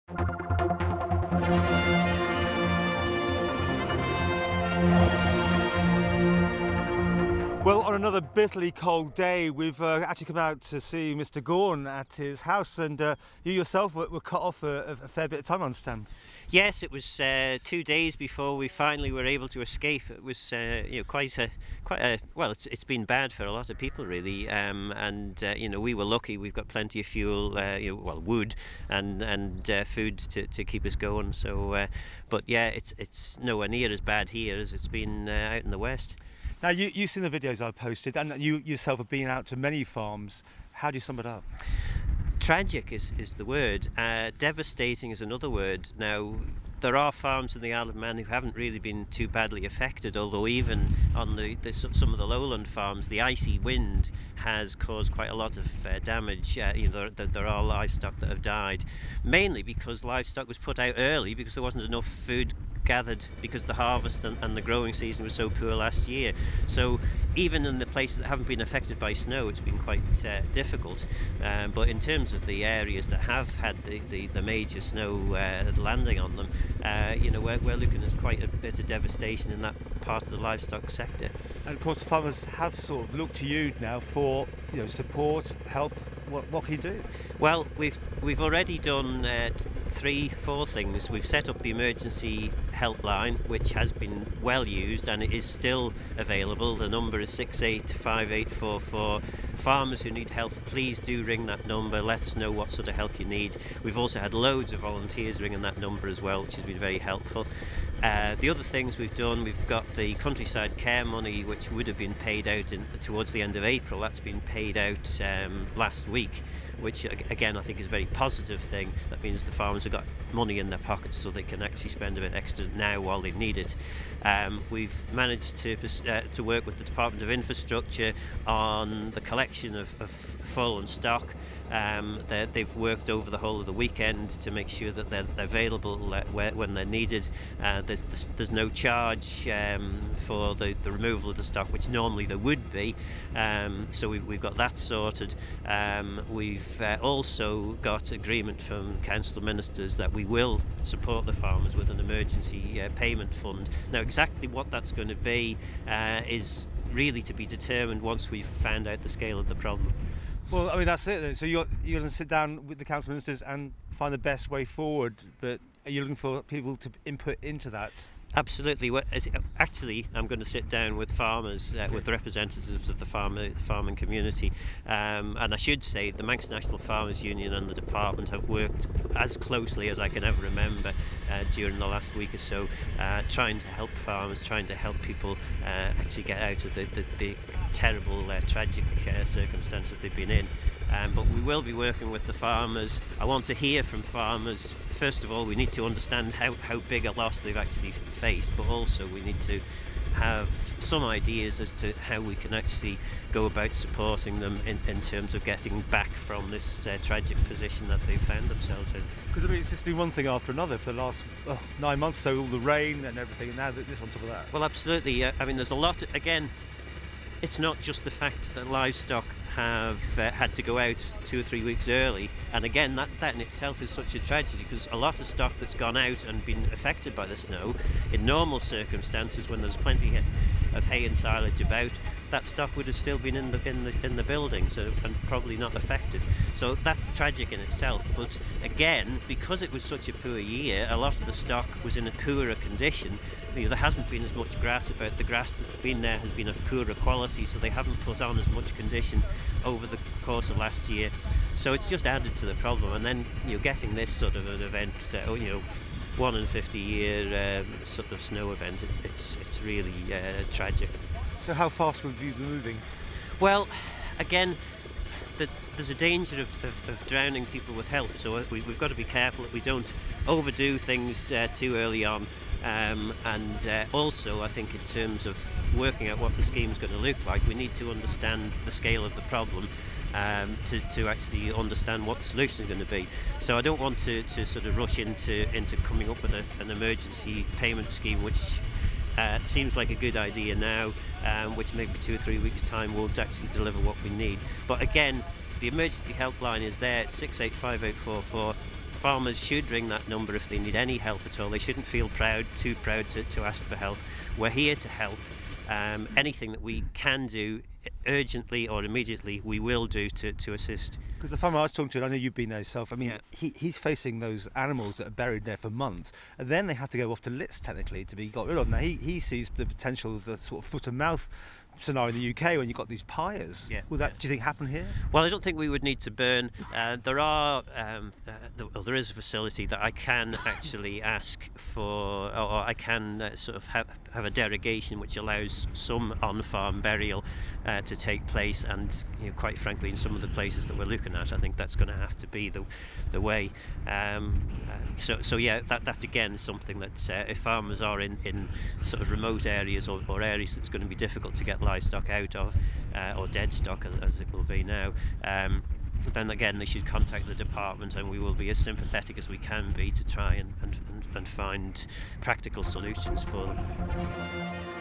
Well, on another bitterly cold day, we've actually come out to see Mr. Gawne at his house, and you yourself were cut off a fair bit of time, I understand. Yes, it was 2 days before we finally were able to escape. It was quite a well. It's been bad for a lot of people, really, and we were lucky. We've got plenty of fuel, wood and food to keep us going. So, but yeah, it's nowhere near as bad here as it's been out in the west. Now, you've seen the videos I posted, and you yourself have been out to many farms. How do you sum it up? Tragic is the word. Devastating is another word. Now, there are farms in the Isle of Man who haven't really been too badly affected, although even on some of the lowland farms, the icy wind has caused quite a lot of damage. There are livestock that have died, mainly because livestock was put out early because there wasn't enough food gathered because the harvest and the growing season was so poor last year. So even in the places that haven't been affected by snow, it's been quite difficult. But in terms of the areas that have had the major snow landing on them, we're looking at quite a bit of devastation in that part of the livestock sector. And of course, the farmers have sort of looked to you now for support, help. What can you do? Well, we've already done 3-4 things. We've set up the emergency helpline, which has been well used and it is still available. The number is 685844. Farmers who need help, please do ring that number. Let us know what sort of help you need. We've also had loads of volunteers ringing that number as well, which has been very helpful. The other things we've done, we've got the countryside care money, which would have been paid out towards the end of April. That's been paid out last week, which again I think is a very positive thing. That means the farmers have got money in their pockets so they can actually spend a bit extra now while they need it. We've managed to work with the Department of Infrastructure on the collection of fallen stock. They've worked over the whole of the weekend to make sure that they're available when they're needed. There's no charge for the removal of the stock, which normally there would be. So we've got that sorted. We've also got agreement from council ministers that we will support the farmers with an emergency payment fund. Now, exactly what that's going to be is really to be determined once we've found out the scale of the problem. Well, I mean, that's it then. So you're going to sit down with the council ministers and find the best way forward, but are you looking for people to input into that? Absolutely. Well, actually, I'm going to sit down with farmers, with representatives of the farming community, and I should say the Manx National Farmers Union and the department have worked as closely as I can ever remember during the last week or so, trying to help farmers, trying to help people actually get out of the terrible, tragic circumstances they've been in. But we will be working with the farmers. I want to hear from farmers. First of all, we need to understand how big a loss they've actually faced, but also we need to have some ideas as to how we can actually go about supporting them in terms of getting back from this tragic position that they've found themselves in. Because I mean, it's just been one thing after another for the last 9 months, so all the rain and everything, and now this on top of that. Well, absolutely. I mean, there's a lot. Again, it's not just the fact that livestock have had to go out 2 or 3 weeks early, and again that in itself is such a tragedy, because a lot of stock that's gone out and been affected by the snow in normal circumstances, when there's plenty of hay and silage about, that stock would have still been in the buildings and probably not affected. So that's tragic in itself. But again, because it was such a poor year, a lot of the stock was in a poorer condition. There hasn't been as much grass about. The grass that's been there has been of poorer quality, so they haven't put on as much condition over the course of last year. So it's just added to the problem. And then you're getting this sort of an event, 1 in 50 year sort of snow event. It's really tragic. So how fast will you be moving? Well, again, there's a danger of drowning people with help, so we've got to be careful that we don't overdo things too early on. And also, I think in terms of working out what the scheme's going to look like, we need to understand the scale of the problem to actually understand what the solution is going to be. So I don't want to sort of rush into coming up with an emergency payment scheme, which seems like a good idea now, which maybe 2 or 3 weeks' time won't actually deliver what we need. But again, the emergency helpline is there. It's 685844. farmers should ring that number if they need any help at all. They shouldn't feel too proud to ask for help. We're here to help. Anything that we can do urgently or immediately, we will do to assist. Because the farmer I was talking to, and I know you've been there yourself, I mean, Yeah. he's facing those animals that are buried there for months, and then they have to go off to Litz, technically, to be got rid of. Now, he sees the potential of the sort of foot-and-mouth scenario in the UK when you've got these pyres. Yeah. Will that, do you think, happen here? Well, I don't think we would need to burn. There is a facility that I can actually ask for, or I can sort of have a derogation which allows some on-farm burial to take place, and quite frankly, in some of the places that we're looking at, I think that's going to have to be the way. So yeah, that again is something that if farmers are in sort of remote areas or areas that's going to be difficult to get livestock out of, or dead stock as it will be now, then again they should contact the department, and we will be as sympathetic as we can be to try and find practical solutions for them.